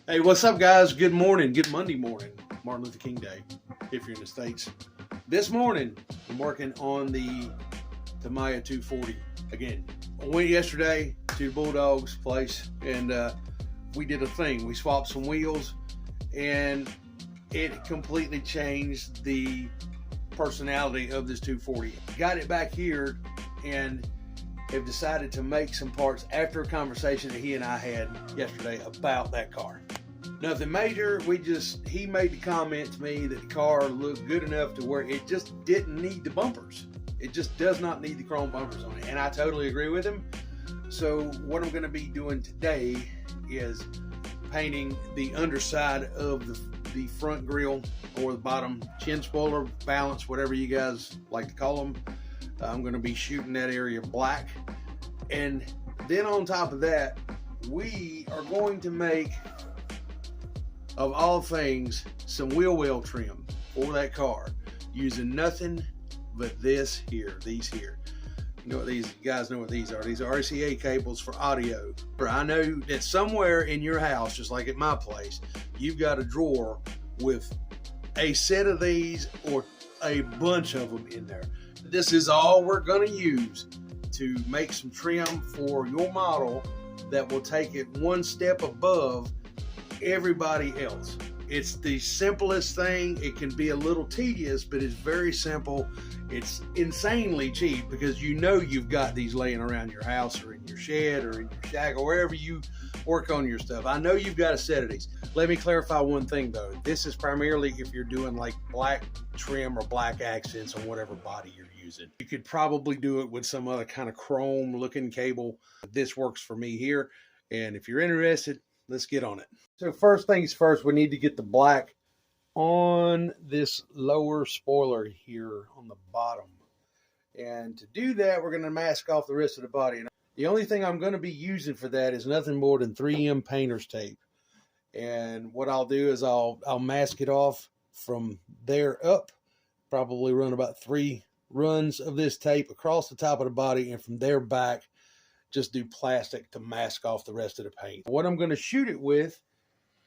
Hey, what's up, guys? Good morning. Good Monday morning. Martin Luther King Day, if you're in the States. This morning, I'm working on the Tamiya 240 again. I went yesterday to the Bulldog's place, and we did a thing. We swapped some wheels, and it completely changed the personality of this 240. Got it back here, and have decided to make some parts after a conversation that he and I had yesterday about that car. Nothing major. He made the comment to me that the car looked good enough to where it just didn't need the bumpers. It just does not need the chrome bumpers on it. And I totally agree with him. So what I'm going to be doing today is painting the underside of the front grille, or the bottom chin spoiler, balance, whatever you guys like to call them. I'm going to be shooting that area black. And then on top of that, we are going to make, of all things, some wheel well trim for that car using nothing but these here. You know what these guys know what these are. These are RCA cables for audio. I know that somewhere in your house, just like at my place, you've got a drawer with a set of these or a bunch of them in there. This is all we're going to use to make some trim for your model that will take it one step above everybody else. It's the simplest thing. It can be a little tedious, but it's very simple. It's insanely cheap because you know you've got these laying around your house or in your shed or in your shack or wherever you work on your stuff. I know you've got a set of these. Let me clarify one thing though. This is primarily if you're doing like black trim or black accents on whatever body you're using. You could probably do it with some other kind of chrome looking cable. This works for me here. And if you're interested, let's get on it. So first things first, we need to get the black on this lower spoiler here on the bottom. And to do that, we're going to mask off the rest of the body. And the only thing I'm going to be using for that is nothing more than 3M painter's tape. And what I'll do is I'll mask it off from there up, probably run about 3 runs of this tape across the top of the body, and from there back, just do plastic to mask off the rest of the paint. What I'm going to shoot it with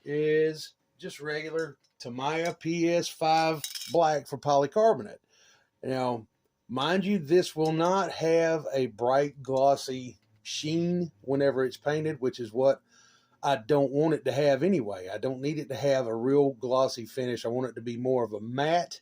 is just regular Tamiya PS5 black for polycarbonate. Now, mind you, this will not have a bright glossy sheen whenever it's painted, which is what I don't want it to have anyway. I don't need it to have a real glossy finish. I want it to be more of a matte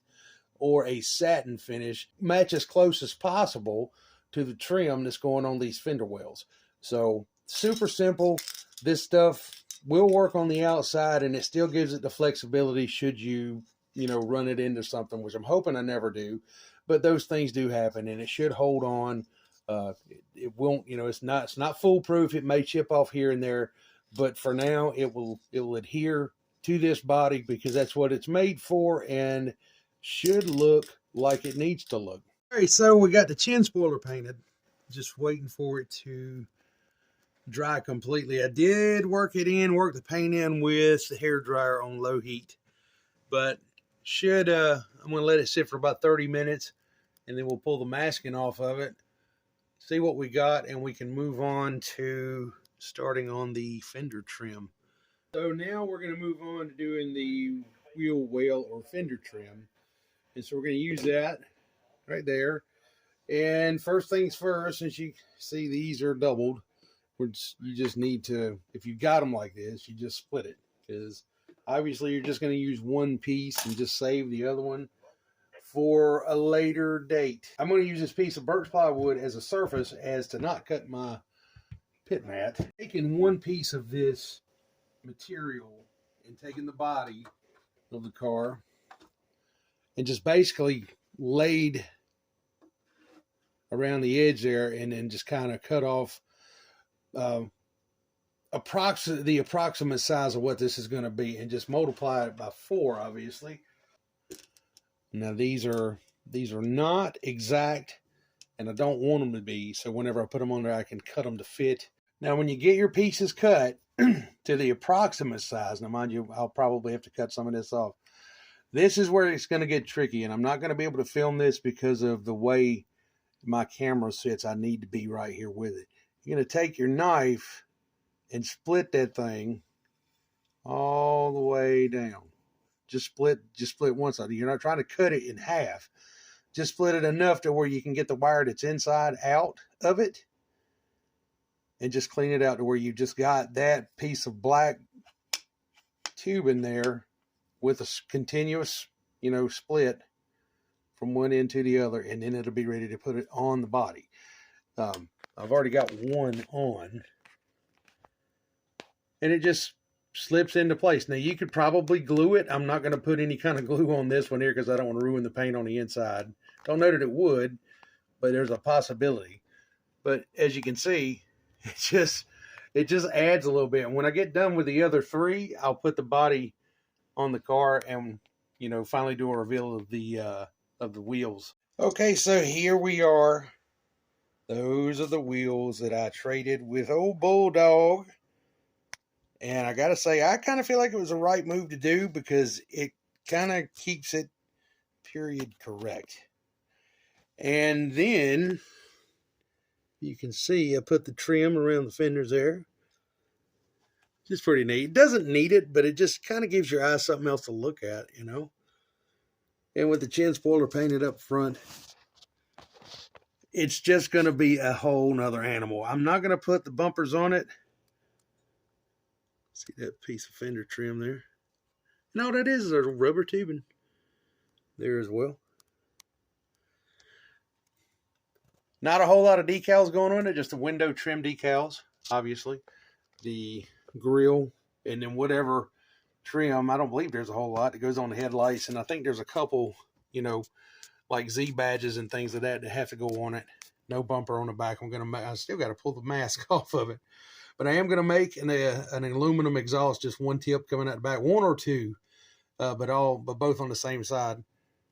or a satin finish, match as close as possible to the trim that's going on these fender wells. So super simple. This stuff will work on the outside, and it still gives it the flexibility should you run it into something, which I'm hoping I never do, but those things do happen, and it should hold on. It won't, it's not foolproof. It may chip off here and there, but for now it will adhere to this body because that's what it's made for and should look like it needs to look. All right, so we got the chin spoiler painted, just waiting for it to dry completely. I did work the paint in with the hair dryer on low heat, but I'm going to let it sit for about 30 minutes, and then we'll pull the masking off of it, see what we got, and we can move on to starting on the fender trim. So now we're going to move on to doing the wheel well or fender trim, and so we're going to use that right there. And first things first, since you see these are doubled, you just need to, if you got them like this, you just split it, because obviously you're just going to use one piece and just save the other one for a later date. I'm going to use this piece of birch plywood as a surface as to not cut my pit mat. Taking one piece of this material and taking the body of the car and just basically laid around the edge there, and then just kind of cut off the approximate size of what this is going to be, and just multiply it by 4, obviously. Now these are not exact, and I don't want them to be, so whenever I put them on there, I can cut them to fit. Now when you get your pieces cut to the approximate size, now mind you, I'll probably have to cut some of this off. This is where it's going to get tricky, and I'm not going to be able to film this because of the way my camera sits. I need to be right here with it. You're going to take your knife and split that thing all the way down. Just split one side. You're not trying to cut it in half. Just split it enough to where you can get the wire that's inside out of it, and just clean it out to where you just got that piece of black tube in there with a continuous, split from one end to the other, and then it'll be ready to put it on the body. I've already got one on, and it just slips into place. Now, you could probably glue it. I'm not going to put any kind of glue on this one here because I don't want to ruin the paint on the inside. Don't know that it would, but there's a possibility. But as you can see, it just adds a little bit. And when I get done with the other three, I'll put the body on the car and, finally do a reveal of the wheels. Okay, so here we are. Those are the wheels that I traded with old Bulldog. And I got to say, I kind of feel like it was the right move to do because it kind of keeps it period correct. And then you can see I put the trim around the fenders there. Just pretty neat. It doesn't need it, but it just kind of gives your eyes something else to look at, And with the chin spoiler painted up front, it's just going to be a whole nother animal. I'm not going to put the bumpers on it. See that piece of fender trim there? And all that is a rubber tubing there as well. Not a whole lot of decals going on it, just the window trim decals, obviously. The grill, and then whatever trim. I don't believe there's a whole lot that goes on the headlights, and I think there's a couple, like Z badges and things like that have to go on it. No bumper on the back. I still got to pull the mask off of it. But I am going to make an aluminum exhaust, just one tip coming out the back, one or two, but both on the same side.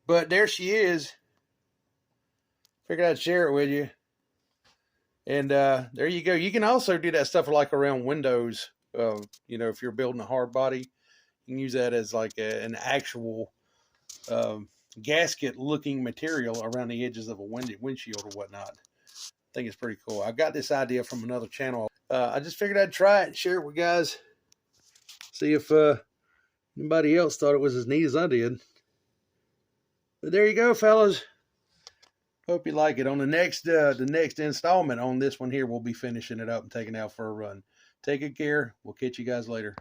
But there she is. Figured I'd share it with you. And there you go. You can also do that stuff like around windows. If you're building a hard body, you can use that as like an actual gasket-looking material around the edges of a windshield or whatnot. I think it's pretty cool. I got this idea from another channel. I just figured I'd try it and share it with guys. See if anybody else thought it was as neat as I did. But there you go, fellas. Hope you like it. On the next installment on this one here, we'll be finishing it up and taking it out for a run. Take good care. We'll catch you guys later.